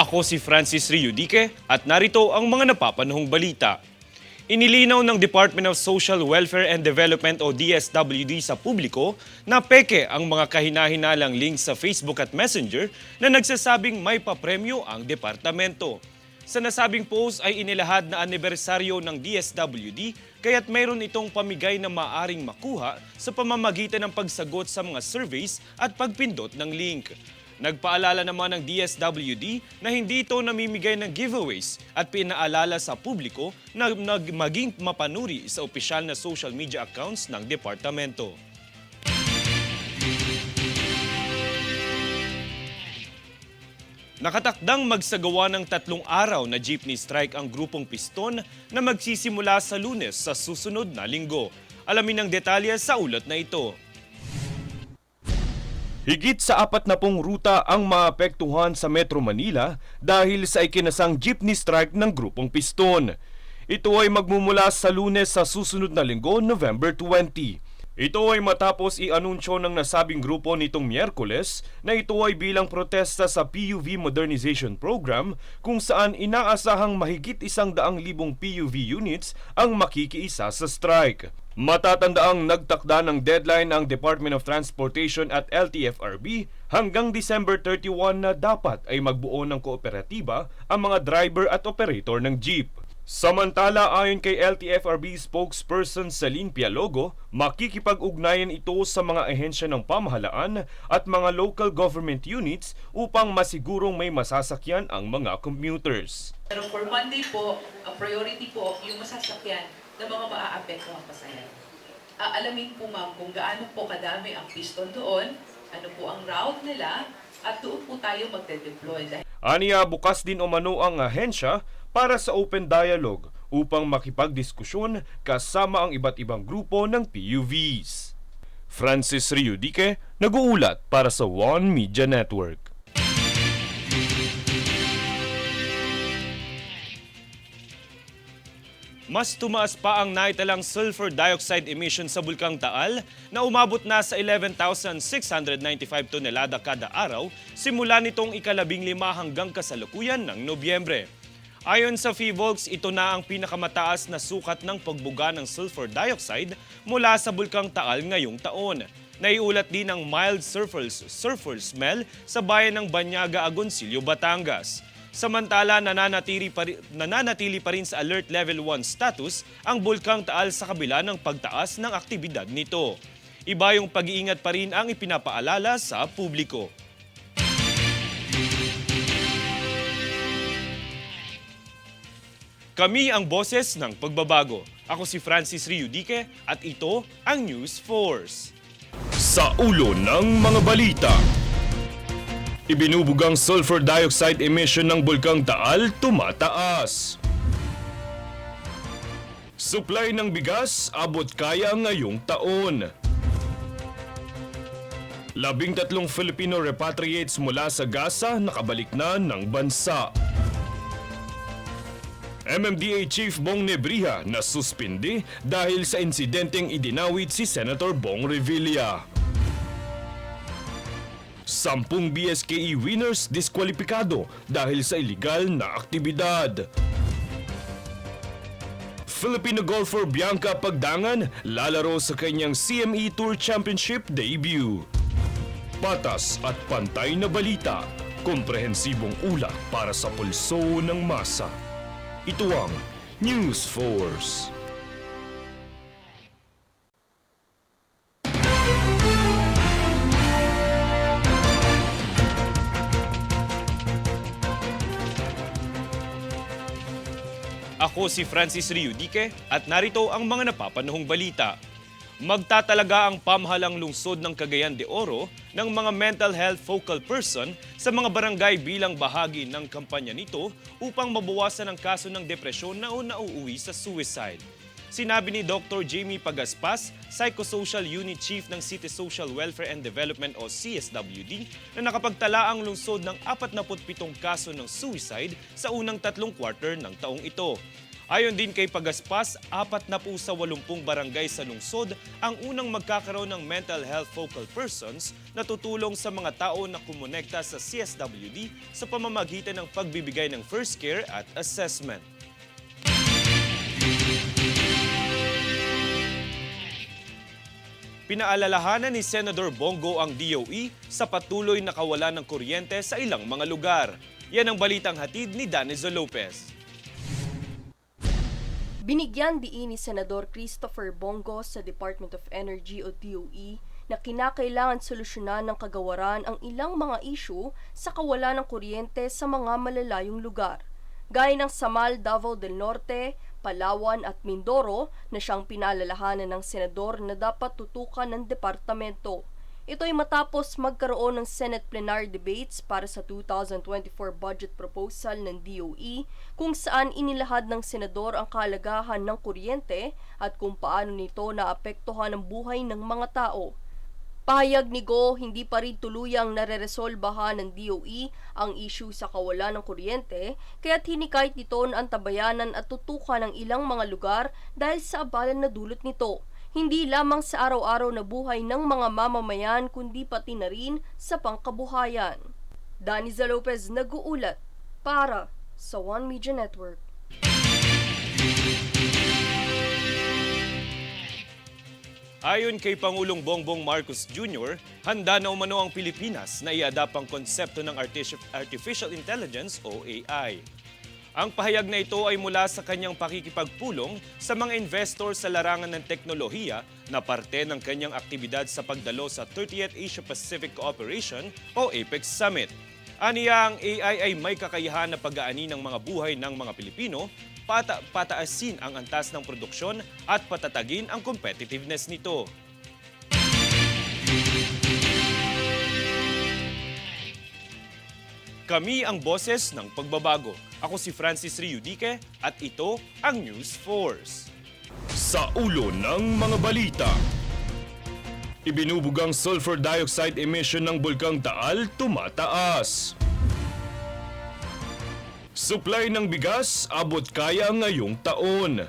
Ako si Francis Riudique at narito ang mga napapanahong balita. Inilinaw ng Department of Social Welfare and Development o DSWD sa publiko na peke ang mga kahina-hinalang links sa Facebook at Messenger na nagsasabing may papremyo ang departamento. Sa nasabing post ay inilahad na anibersaryo ng DSWD kaya't mayroon itong pamigay na maaring makuha sa pamamagitan ng pagsagot sa mga surveys at pagpindot ng link. Nagpaalala naman ng DSWD na hindi ito namimigay ng giveaways at pinaalala sa publiko na maging mapanuri sa opisyal na social media accounts ng departamento. Nakatakdang magsagawa ng 3 araw na jeepney strike ang grupong Piston na magsisimula sa Lunes sa susunod na linggo. Alamin ang detalye sa ulat na ito. Higit sa 40 ruta ang maapektuhan sa Metro Manila dahil sa ikinasang jeepney strike ng grupong Piston. Ito ay magmumula sa Lunes sa susunod na linggo, November 20. Ito ay matapos i-anunsyo ng nasabing grupo nitong Miyerkules na ito ay bilang protesta sa PUV Modernization Program kung saan inaasahang mahigit 100,000 PUV units ang makikiisa sa strike. Matatandaang nagtakda ng deadline ang Department of Transportation at LTFRB hanggang December 31 na dapat ay magbuo ng kooperatiba ang mga driver at operator ng jeep. Samantala, ayon kay LTFRB spokesperson Celine Pialogo, makikipag-ugnayan ito sa mga ahensya ng pamahalaan at mga local government units upang masigurong may masasakyan ang mga commuters. Pero for Monday po, ang priority po yung masasakyan ng mga maaapekto ang pasahero. Aalamin po ma'am kung gaano po kadami ang piston doon, ano po ang route nila, at doon po tayo magde-deploy. Aniya, bukas din umano ang ahensya para sa open dialogue upang makipagdiskusyon kasama ang iba't ibang grupo ng PUVs. Francis Riudique, nag-uulat para sa One Media Network. Mas tumaas pa ang naitalang sulfur dioxide emission sa Bulkang Taal na umabot na sa 11,695 tonelada kada araw simula nitong ika-15 hanggang kasalukuyan ng Nobyembre. Ayon sa PHIVOLCS, ito na ang pinakamataas na sukat ng pagbuga ng sulfur dioxide mula sa Bulkang Taal ngayong taon. Naiulat din ang mild sulfur smell sa bayan ng Banyaga, Agoncillo, Batangas. Samantala, nananatili pa rin sa Alert Level 1 status ang Bulkang Taal sa kabila ng pagtaas ng aktibidad nito. Iba yung pag-iingat pa rin ang ipinapaalala sa publiko. Kami ang boses ng pagbabago. Ako si Francis Riudique at ito ang News Force. Sa ulo ng mga balita. Ibinubugang sulfur dioxide emission ng Bulkang Taal tumataas. Supply ng bigas abot kaya ngayong taon. 13 Filipino repatriates mula sa Gaza nakabalik na ng bansa. MMDA Chief Bong Nebrija na suspindi dahil sa insidenteng idinawit si Senator Bong Revilla. 10 BSKE winners diskwalipikado dahil sa iligal na aktibidad. Filipino golfer Bianca Pagdangan lalaro sa kanyang CME Tour Championship debut. Patas at pantay na balita, komprehensibong ulat para sa pulso ng masa. Ito ang News Force. Ako si Francis Riudique at narito ang mga napapanahong balita. Magtatalaga ang pamahalang lungsod ng Cagayan de Oro ng mga mental health focal person sa mga barangay bilang bahagi ng kampanya nito upang mabawasan ang kaso ng depresyon na nauuwi sa suicide. Sinabi ni Dr. Jamie Pagaspas, Psychosocial Unit Chief ng City Social Welfare and Development o CSWD, na nakapagtala ang lungsod ng 47 kaso ng suicide sa unang 3 quarter ng taong ito. Ayon din kay Pagaspas, 4 na po sa 80 barangay sa lungsod ang unang magkakaroon ng mental health focal persons na tutulong sa mga tao na kumonekta sa CSWD sa pamamagitan ng pagbibigay ng first care at assessment. Pinaalalahanan ni Senador Bongo ang DOE sa patuloy na kawalan ng kuryente sa ilang mga lugar. Yan ang balitang hatid ni Danizo Lopez. Binigyan diin ni Senador Christopher Bongo sa Department of Energy o DOE na kinakailangan solusyonan ng kagawaran ang ilang mga issue sa kawalan ng kuryente sa mga malalayong lugar, gaya ng Samal, Davao del Norte, Palawan at Mindoro na siyang pinaalalahanan ng senador na dapat tutukan ng departamento. Ito ay matapos magkaroon ng Senate plenary debates para sa 2024 budget proposal ng DOE kung saan inilahad ng senador ang kahalagahan ng kuryente at kung paano nito naapektuhan ang buhay ng mga tao. Pahayag ni Go, hindi pa rin tuluyang nareresolbahan ng DOE ang issue sa kawalan ng kuryente, kaya't hinikayat nito na antabayanan at tutukan ng ilang mga lugar dahil sa abala na dulot nito. Hindi lamang sa araw-araw na buhay ng mga mamamayan kundi pati na rin sa pangkabuhayan. Daniza Lopez nag-uulat para sa One Media Network. Ayon kay Pangulong Bongbong Marcos Jr., handa na umano ang Pilipinas na i-adapt ang konsepto ng Artificial Intelligence o AI. Ang pahayag na ito ay mula sa kanyang pakikipagpulong sa mga investor sa larangan ng teknolohiya na parte ng kanyang aktibidad sa pagdalo sa 30th Asia-Pacific Cooperation o APEC Summit. Aniya, ang AI ay may kakayahan na pag-aani ng mga buhay ng mga Pilipino, pataasin ang antas ng produksyon at patatagin ang competitiveness nito. Kami ang boses ng pagbabago. Ako si Francis Riudique at ito ang News Force. Sa ulo ng mga balita. Ibinubugang sulfur dioxide emission ng Bulkang Taal tumataas. Supply ng bigas abot kaya ngayong taon.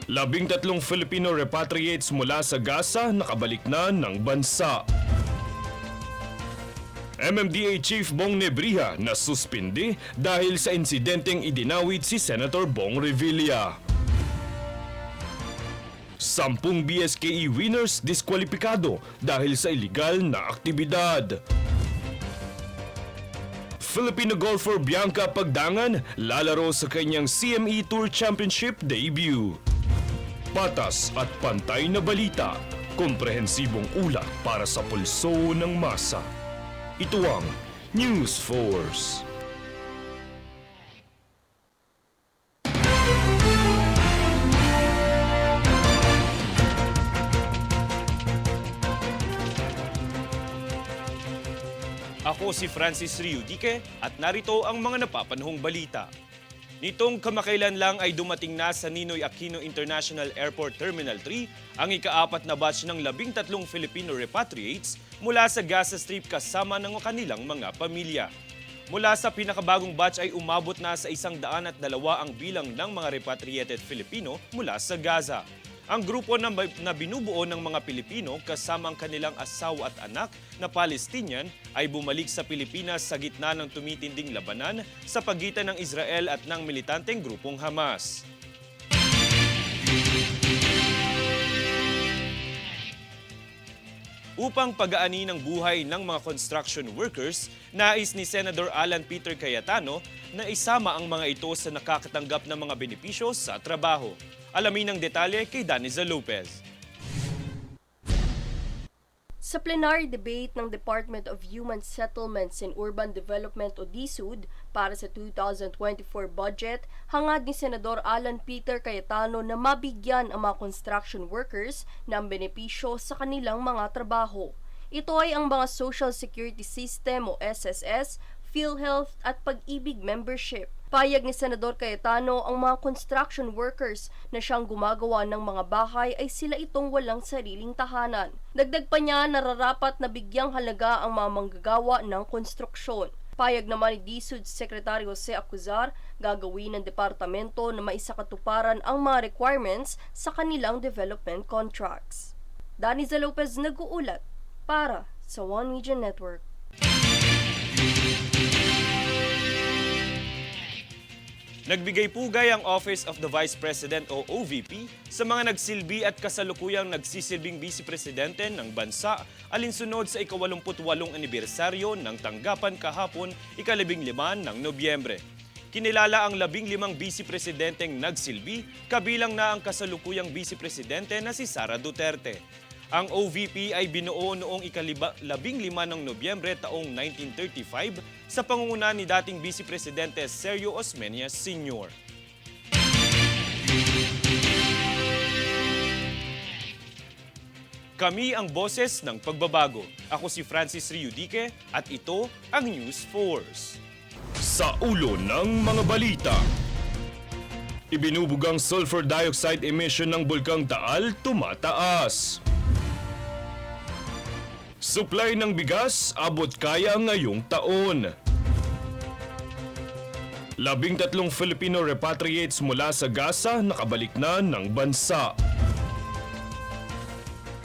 13 Filipino repatriates mula sa Gaza nakabalik na ng bansa. MMDA Chief Bong Nebrija na suspindi dahil sa insidenteng idinawit si Senator Bong Revilla. 10 BSKE winners diskwalipikado dahil sa iligal na aktibidad. Filipino golfer Bianca Pagdangan lalaro sa kanyang CME Tour Championship debut. Patas at pantay na balita, komprehensibong ulat para sa pulso ng masa. Ito ang News Force. Ako si Francis Riudique at narito ang mga napapanahong balita. Nitong kamakailan lang ay dumating na sa Ninoy Aquino International Airport Terminal 3 ang ika-4 na batch ng 13 Filipino repatriates mula sa Gaza Strip kasama ng kanilang mga pamilya. Mula sa pinakabagong batch ay umabot na sa 102 ang bilang ng mga repatriated Filipino mula sa Gaza. Ang grupo na binubuo ng mga Pilipino kasama ang kanilang asawa at anak na Palestinian ay bumalik sa Pilipinas sa gitna ng tumitinding labanan sa pagitan ng Israel at ng militanteng grupong Hamas. Upang pag-aani ng buhay ng mga construction workers, nais ni Senador Alan Peter Cayetano na isama ang mga ito sa nakakatanggap ng mga benepisyo sa trabaho. Alamin ang detalye kay Daniza Lopez. Sa plenary debate ng Department of Human Settlements and Urban Development o DSUD para sa 2024 budget, hangad ni Senador Alan Peter Cayetano na mabigyan ang mga construction workers ng benepisyo sa kanilang mga trabaho. Ito ay ang mga Social Security System o SSS, PhilHealth at Pag-ibig membership. Payag ni Senador Cayetano ang mga construction workers na siyang gumagawa ng mga bahay ay sila itong walang sariling tahanan. Dagdag pa niya nararapat na bigyang halaga ang mga manggagawa ng konstruksyon. Payag naman ni DSUD Secretary Jose Acuzar, gagawin ng departamento na maisakatuparan ang mga requirements sa kanilang development contracts. Daniza Lopez nag-uulat para sa One Media Network. Nagbigay pugay ang Office of the Vice President o OVP sa mga nagsilbi at kasalukuyang nagsisilbing Vice Presidente ng bansa alinsunod sa ika-88 anibersaryo ng tanggapan kahapon ika-15 ng Nobyembre. Kinilala ang 15 Vice Presidenteng nagsilbi, kabilang na ang kasalukuyang Vice Presidente na si Sara Duterte. Ang OVP ay binuo noong ika-15 ng Nobyembre taong 1935 sa pangunguna ni dating Vice Presidente Sergio Osmeña Sr. Kami ang boses ng pagbabago. Ako si Francis Riudique at ito ang News Force. Sa ulo ng mga balita. Ibinubugang sulfur dioxide emission ng Bulkang Taal tumataas. Supply ng bigas abot kaya ngayong taon. 13 Filipino repatriates mula sa Gaza nakabalik na ng bansa.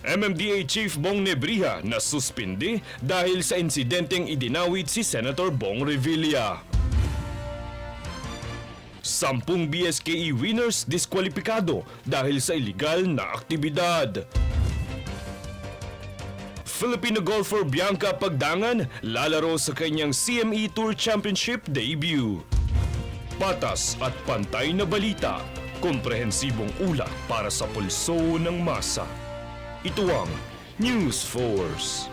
MMDA Chief Bong Nebriha na suspindi dahil sa insidenteng idinawit si Senator Bong Revilla. 10 BSKE winners diskwalipikado dahil sa iligal na aktibidad. Filipino golfer Bianca Pagdangan lalaro sa kanyang CME Tour Championship debut. Patas at pantay na balita, komprehensibong ulat para sa pulso ng masa. Ito ang News Force.